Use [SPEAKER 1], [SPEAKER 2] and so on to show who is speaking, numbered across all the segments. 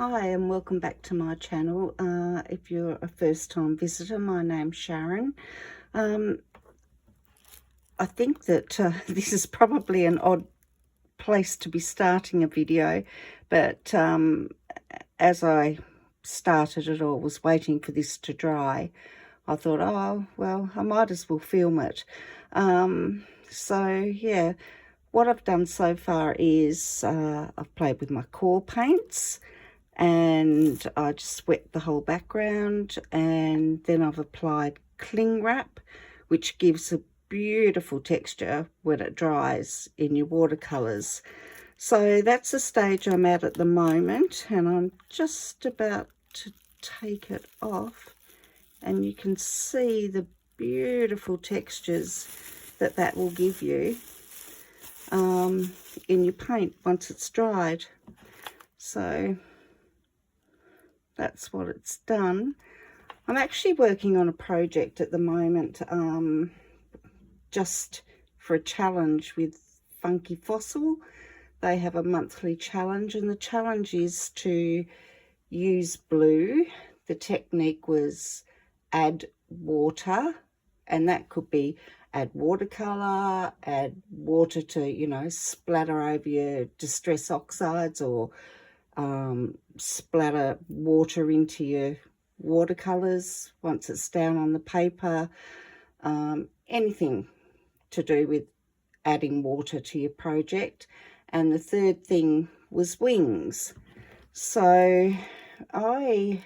[SPEAKER 1] Hi and welcome back to my channel. If you're a first-time visitor, my name's Sharon. I think that this is probably an odd place to be starting a video, but as I started it or was waiting for this to dry, I thought, oh, well, I might as well film it. So, yeah, what I've done so far is I've played with my core paints, and I just wet the whole background, and then I've applied cling wrap, which gives a beautiful texture when it dries in your watercolors. So that's the stage I'm at the moment, and I'm just about to take it off, and you can see the beautiful textures that will give you in your paint once it's dried. So that's what it's done. I'm actually working on a project at the moment, just for a challenge with Funky Fossil. They have a monthly challenge, and the challenge is to use blue. The technique was add water, and that could be add watercolor, add water to, you know, splatter over your distress oxides, or splatter water into your watercolors once it's down on the paper. Anything to do with adding water to your project. And the third thing was wings. So I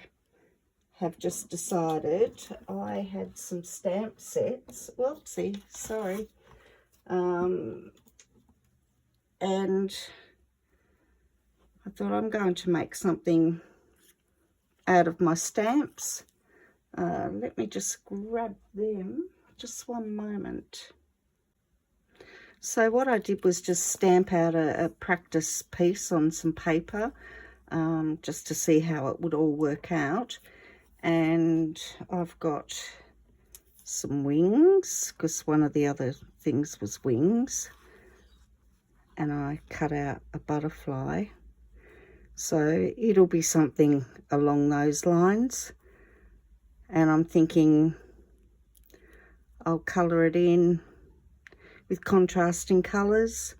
[SPEAKER 1] have just decided, I had some stamp sets, whoopsie, sorry, and I thought I'm going to make something out of my stamps. Let me just grab them, just one moment. So what I did was just stamp out a practice piece on some paper, just to see how it would all work out. And I've got some wings, because one of the other things was wings, and I cut out a butterfly. So it'll be something along those lines, and I'm thinking I'll colour it in with contrasting colours.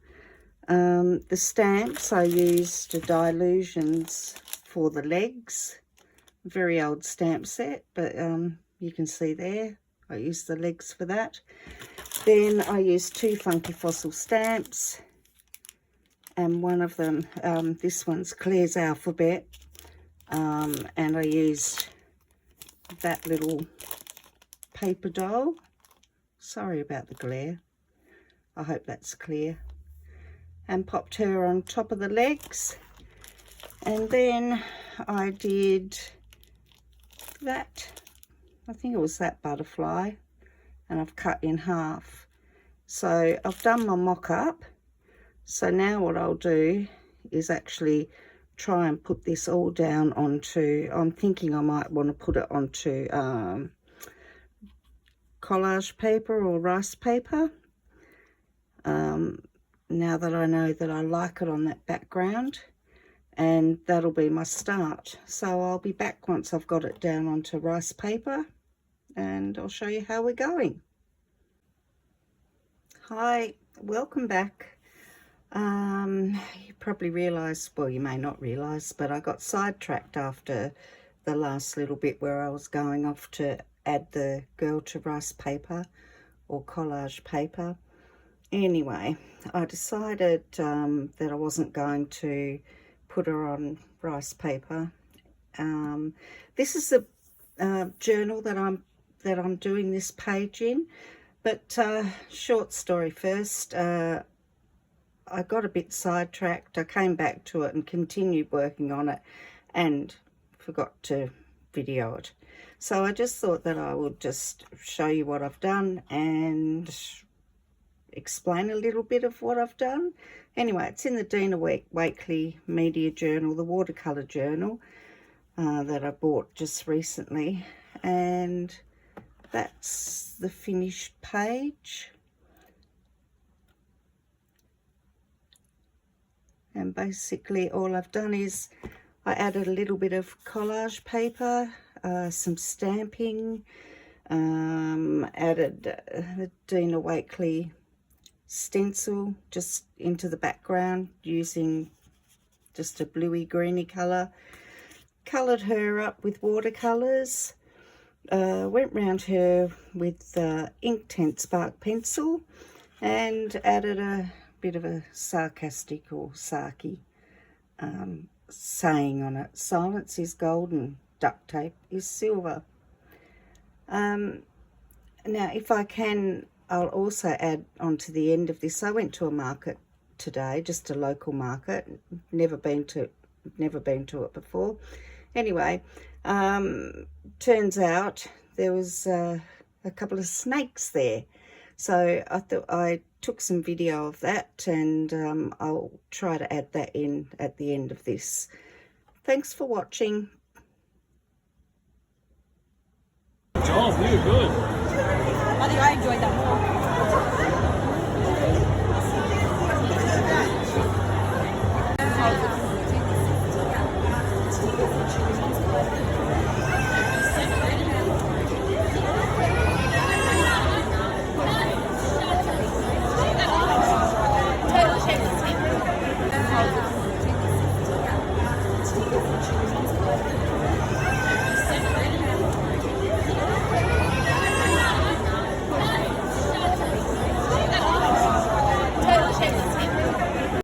[SPEAKER 1] The stamps, I used Dilutions for the legs. Very old stamp set, but you can see there I used the legs for that. Then I used 2 Funky Fossil stamps, and one of them, this one's Claire's Alphabet, and I used that little paper doll. Sorry about the glare, I hope that's clear. And popped her on top of the legs. And then I did that, I think it was that butterfly, and I've cut in half. So I've done my mock-up. So now what I'll do is actually try and put this all down onto, I'm thinking I might want to put it onto collage paper or rice paper, now that I know that I like it on that background. And that'll be my start. So I'll be back once I've got it down onto rice paper, and I'll show you how we're going. Hi, welcome back. You probably realised, well, you may not realise, but I got sidetracked after the last little bit where I was going off to add the girl to rice paper or collage paper. Anyway, I decided that I wasn't going to put her on rice paper. This is the journal that I'm doing this page in, but short story first. I got a bit sidetracked. I came back to it and continued working on it, and forgot to video it. So I just thought that I would just show you what I've done and explain a little bit of what I've done. Anyway, it's in the Dina Wakley Media Journal, the watercolor journal that I bought just recently, and that's the finished page. And basically all I've done is I added a little bit of collage paper, some stamping, added the Dina Wakley stencil just into the background using just a bluey greeny colour. Coloured her up with watercolours. Went round her with Inktense Spark pencil and added a bit of a sarcastic or sarky saying on it. Silence is golden, duct tape is silver. Now if I can, I'll also add on to the end of this, I went to a market today, just a local market, never been to it before. Anyway, turns out there was a couple of snakes there, so I thought I took some video of that, and I'll try to add that in at the end of this. Thanks for watching.
[SPEAKER 2] Good job, you're good.
[SPEAKER 3] I think I enjoyed that more.